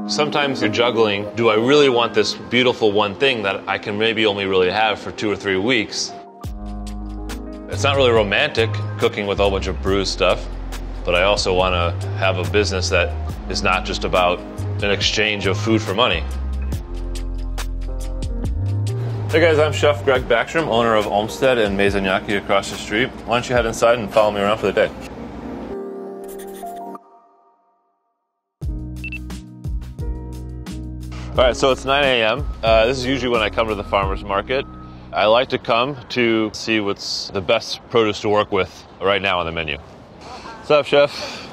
Sometimes you're juggling, do I really want this beautiful one thing that I can maybe only really have for 2 or 3 weeks? It's not really romantic, cooking with a whole bunch of bruised stuff, but I also want to have a business that is not just about an exchange of food for money. Hey guys, I'm Chef Greg Backstrom, owner of Olmsted and Maizanaki across the street. Why don't you head inside and follow me around for the day? All right, so it's 9 a.m. This is usually when I come to the farmer's market. I like to come to see what's the best produce to work with right now on the menu. What's up, Chef?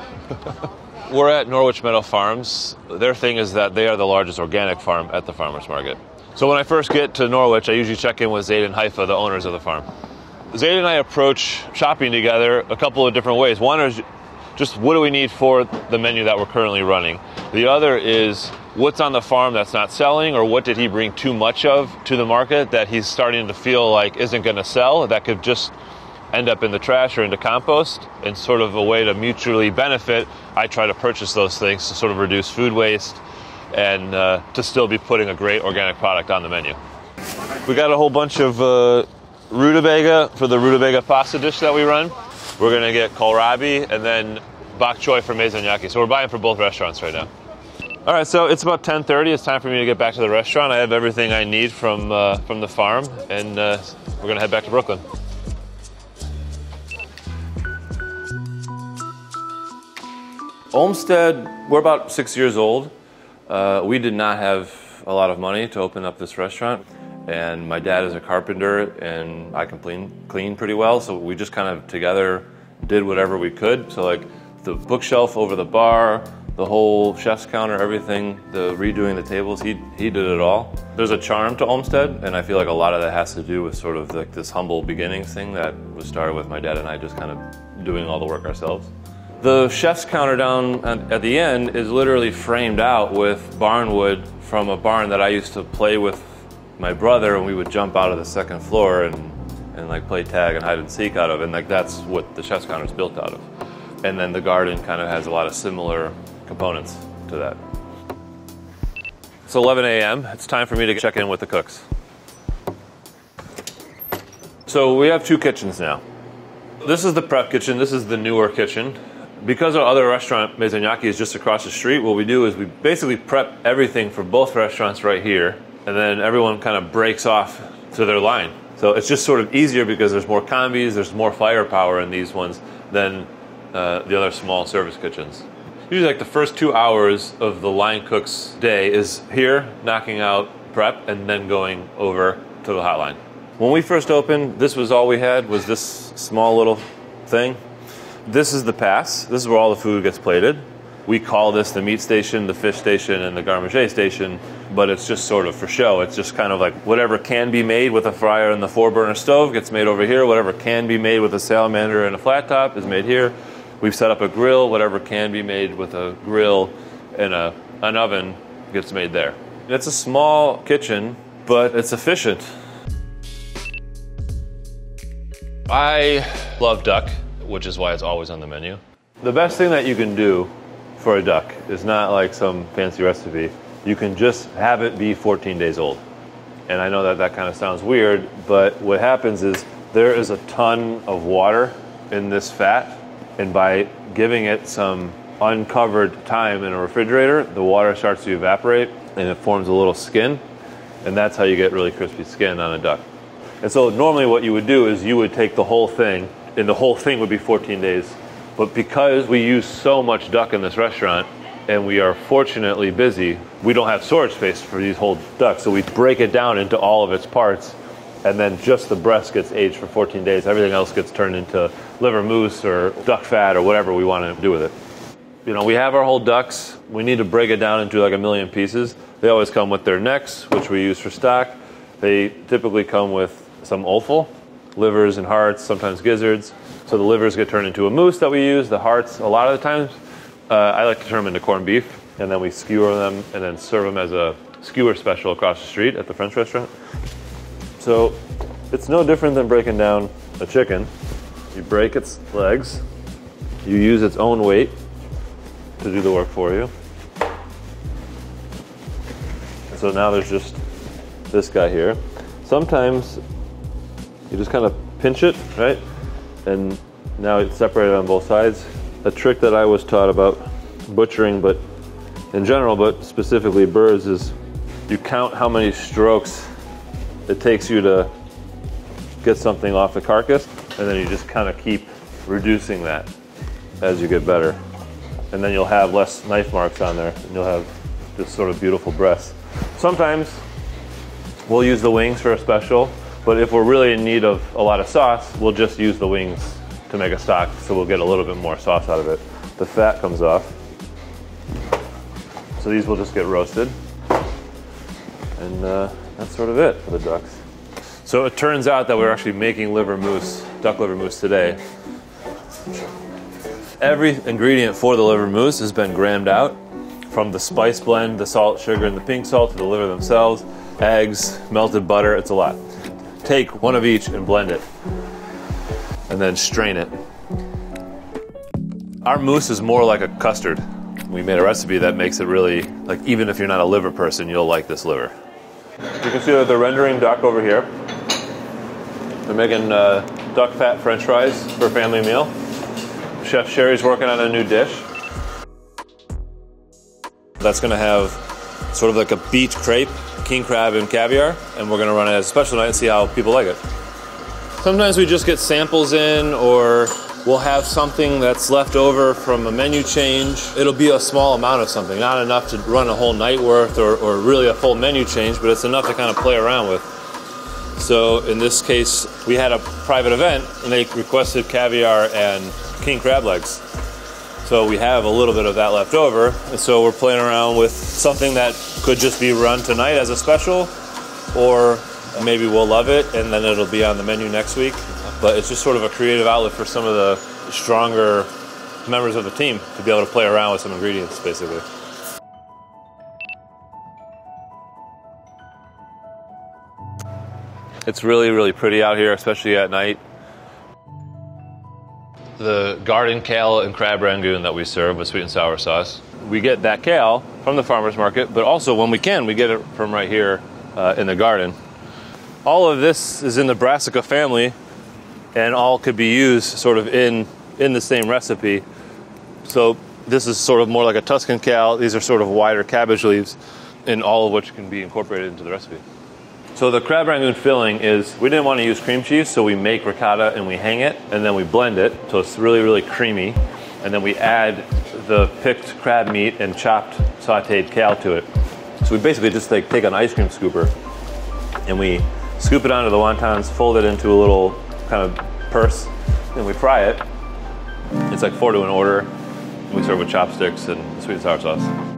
We're at Norwich Meadow Farms. Their thing is that they are the largest organic farm at the farmer's market. So when I first get to Norwich, I usually check in with Zaid and Haifa, the owners of the farm. Zaid and I approach shopping together a couple of different ways. One is just what do we need for the menu that we're currently running. The other is what's on the farm that's not selling, or what did he bring too much of to the market that he's starting to feel like isn't going to sell, that could just end up in the trash or into compost. And sort of a way to mutually benefit, I try to purchase those things to sort of reduce food waste and to still be putting a great organic product on the menu. We got a whole bunch of rutabaga for the rutabaga pasta dish that we run. We're going to get kohlrabi and then bok choy for Maizanaki. So we're buying for both restaurants right now. All right, so it's about 10:30. It's time for me to get back to the restaurant. I have everything I need from the farm, and we're going to head back to Brooklyn. Olmsted, we're about 6 years old. We did not have a lot of money to open up this restaurant, and my dad is a carpenter, and I can clean pretty well, so we just kind of together did whatever we could. So like the bookshelf over the bar, the whole chef's counter, everything, the redoing the tables, he did it all. There's a charm to Olmsted, and I feel like a lot of that has to do with sort of like this humble beginnings thing that was started with my dad and I just kind of doing all the work ourselves. The chef's counter down at the end is literally framed out with barn wood from a barn that I used to play with my brother, and we would jump out of the second floor and like play tag and hide and seek out of, and like that's what the chef's counter is built out of. And then the garden kind of has a lot of similar components to that. It's 11 a.m. It's time for me to check in with the cooks. So we have 2 kitchens now. This is the prep kitchen. This is the newer kitchen. Because our other restaurant, Maizanaki, is just across the street, what we do is we basically prep everything for both restaurants right here, and then everyone kind of breaks off to their line. So it's just sort of easier because there's more combis, there's more firepower in these ones than the other small service kitchens. Usually like the first 2 hours of the line cook's day is here, knocking out prep, and then going over to the hotline. When we first opened, this was all we had, was this small little thing. This is the pass. This is where all the food gets plated. We call this the meat station, the fish station, and the garde manger station, but it's just sort of for show. It's just kind of like whatever can be made with a fryer and the 4-burner stove gets made over here. Whatever can be made with a salamander and a flat top is made here. We've set up a grill. Whatever can be made with a grill and an oven gets made there. It's a small kitchen, but it's efficient. I love duck, which is why it's always on the menu. The best thing that you can do for a duck is not like some fancy recipe. You can just have it be 14 days old. And I know that that kind of sounds weird, but what happens is there is a ton of water in this fat, and by giving it some uncovered time in a refrigerator, the water starts to evaporate and it forms a little skin, and that's how you get really crispy skin on a duck. And so normally what you would do is you would take the whole thing, and the whole thing would be 14 days. But because we use so much duck in this restaurant, and we are fortunately busy, we don't have storage space for these whole ducks, so we break it down into all of its parts, and then just the breast gets aged for 14 days. Everything else gets turned into liver mousse or duck fat or whatever we want to do with it. You know, we have our whole ducks. We need to break it down into like 1 million pieces. They always come with their necks, which we use for stock. They typically come with some offal, livers and hearts, sometimes gizzards. So the livers get turned into a mousse that we use. The hearts, a lot of the times, I like to turn them into corned beef, and then we skewer them and then serve them as a skewer special across the street at the French restaurant. So it's no different than breaking down a chicken. You break its legs, you use its own weight to do the work for you. So now there's just this guy here. Sometimes you just kind of pinch it, right? And now it's separated on both sides. A trick that I was taught about butchering, but in general, but specifically birds, is you count how many strokes it takes you to get something off the carcass, and then you just kind of keep reducing that as you get better. And then you'll have less knife marks on there, and you'll have this sort of beautiful breast. Sometimes we'll use the wings for a special, but if we're really in need of a lot of sauce, we'll just use the wings to make a stock, so we'll get a little bit more sauce out of it. The fat comes off. So these will just get roasted. And that's sort of it for the ducks. So it turns out that we're actually making liver mousse, duck liver mousse today. Every ingredient for the liver mousse has been ground out, from the spice blend, the salt, sugar, and the pink salt, to the liver themselves, eggs, melted butter. It's a lot. Take one of each and blend it, and then strain it. Our mousse is more like a custard. We made a recipe that makes it really, like, even if you're not a liver person, you'll like this liver. You can see that they're rendering duck over here. They're making duck fat French fries for a family meal. Chef Sherry's working on a new dish. That's gonna have sort of like a beach crepe, king crab and caviar, and we're gonna run it as a special night and see how people like it. Sometimes we just get samples in, or we'll have something that's left over from a menu change. It'll be a small amount of something, not enough to run a whole night worth or really a full menu change, but it's enough to kind of play around with. So in this case, we had a private event and they requested caviar and king crab legs. So we have a little bit of that left over, and so we're playing around with something that could just be run tonight as a special, or maybe we'll love it and then it'll be on the menu next week. But it's just sort of a creative outlet for some of the stronger members of the team to be able to play around with some ingredients, basically. It's really, really pretty out here, especially at night. The garden kale and crab rangoon that we serve with sweet and sour sauce, we get that kale from the farmer's market, but also when we can, we get it from right here in the garden. All of this is in the brassica family, and all could be used sort of in the same recipe. So this is sort of more like a Tuscan kale. These are sort of wider cabbage leaves, and all of which can be incorporated into the recipe. So the crab rangoon filling is, we didn't want to use cream cheese, so we make ricotta and we hang it, and then we blend it, so it's really, really creamy. And then we add the picked crab meat and chopped sauteed kale to it. So we basically just take an ice cream scooper, and we scoop it onto the wontons, fold it into a little kind of purse, and we fry it. It's like 4 to 1 order. And we serve with chopsticks and sweet and sour sauce.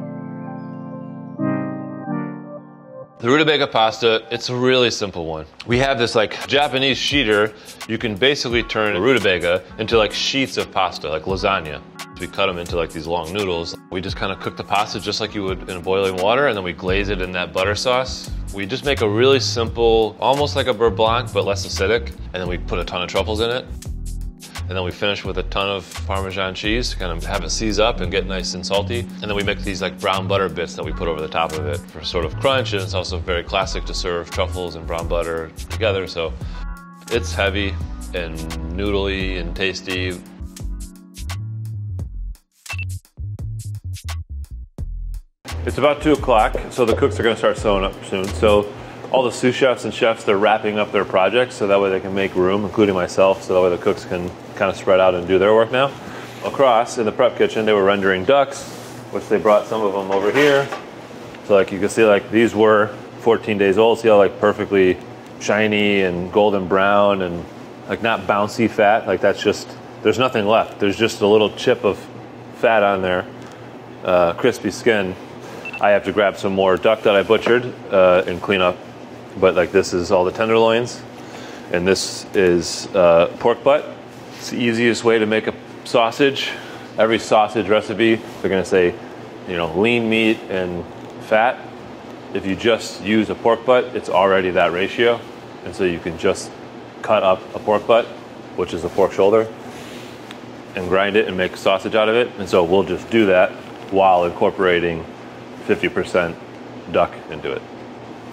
The rutabaga pasta, it's a really simple one. We have this like Japanese sheeter. You can basically turn a rutabaga into like sheets of pasta, like lasagna. We cut them into like these long noodles. We just kind of cook the pasta just like you would in boiling water, and then we glaze it in that butter sauce. We just make a really simple, almost like a beurre blanc, but less acidic. And then we put a ton of truffles in it. And then we finish with a ton of Parmesan cheese to kind of have it seize up and get nice and salty. And then we make these like brown butter bits that we put over the top of it for sort of crunch. And it's also very classic to serve truffles and brown butter together. So it's heavy and noodly and tasty. It's about 2 o'clock, so the cooks are gonna start sewing up soon. So all the sous chefs and chefs, they're wrapping up their projects so that way they can make room, including myself, so that way the cooks can kind of spread out and do their work now. Across in the prep kitchen, they were rendering ducks, which they brought some of them over here. So like you can see, like these were 14 days old. See how like perfectly shiny and golden brown and like not bouncy fat. Like that's just, there's nothing left. There's just a little chip of fat on there, crispy skin. I have to grab some more duck that I butchered and clean up. But like this is all the tenderloins, and this is pork butt. It's the easiest way to make a sausage. Every sausage recipe, they're gonna say, you know, lean meat and fat. If you just use a pork butt, it's already that ratio. And so you can just cut up a pork butt, which is a pork shoulder, and grind it and make a sausage out of it. And so we'll just do that while incorporating 50% duck into it.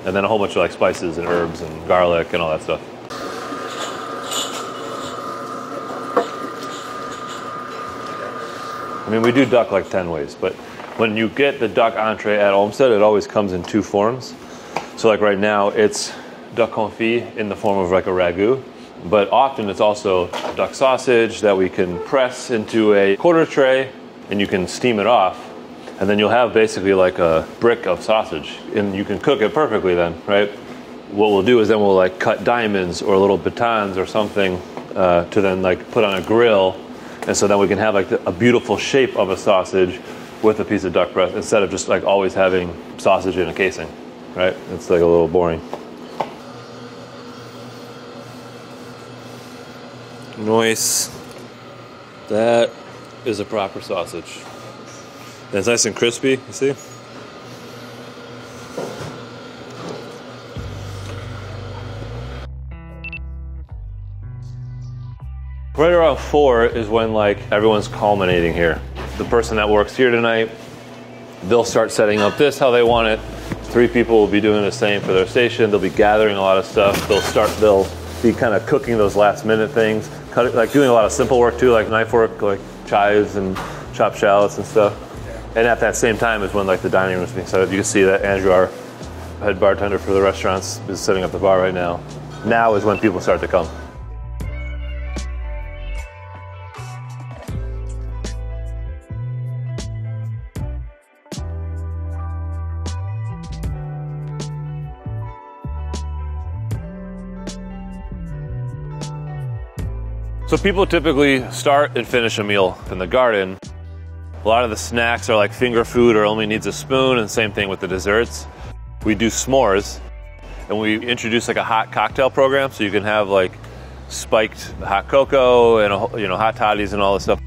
and then a whole bunch of like spices and herbs and garlic and all that stuff. I mean, we do duck like 10 ways, but when you get the duck entree at Olmsted, it always comes in 2 forms. So like right now, it's duck confit in the form of like a ragu, but often it's also duck sausage that we can press into a quarter tray and you can steam it off. And then you'll have basically like a brick of sausage and you can cook it perfectly then, right? What we'll do is then we'll like cut diamonds or little batons or something to then like put on a grill. And so then we can have like a beautiful shape of a sausage with a piece of duck breast instead of just like always having sausage in a casing, right? It's like a little boring. Nice. That is a proper sausage. And it's nice and crispy, you see? Right around 4 is when like everyone's culminating here. The person that works here tonight, they'll start setting up this how they want it. 3 people will be doing the same for their station. They'll be gathering a lot of stuff. They'll be kind of cooking those last minute things, like doing a lot of simple work too, like knife work, like chives and chopped shallots and stuff. And at that same time is when like the dining room is being set up. You can see that Andrew, our head bartender for the restaurants, is setting up the bar right now. Now is when people start to come. So people typically start and finish a meal in the garden. A lot of the snacks are like finger food or only needs a spoon, and same thing with the desserts. We do s'mores, and we introduce like a hot cocktail program, so you can have like spiked hot cocoa and hot toddies and all this stuff.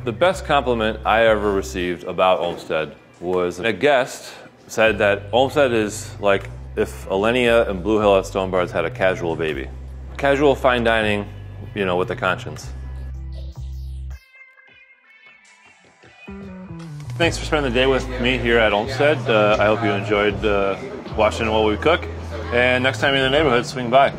The best compliment I ever received about Olmsted was a guest said that Olmsted is like if Alinea and Blue Hill at Stone Barns had a casual baby. Casual fine dining, with a conscience. Thanks for spending the day with me here at Olmsted. I hope you enjoyed watching what we cook. And next time you're in the neighborhood, swing by.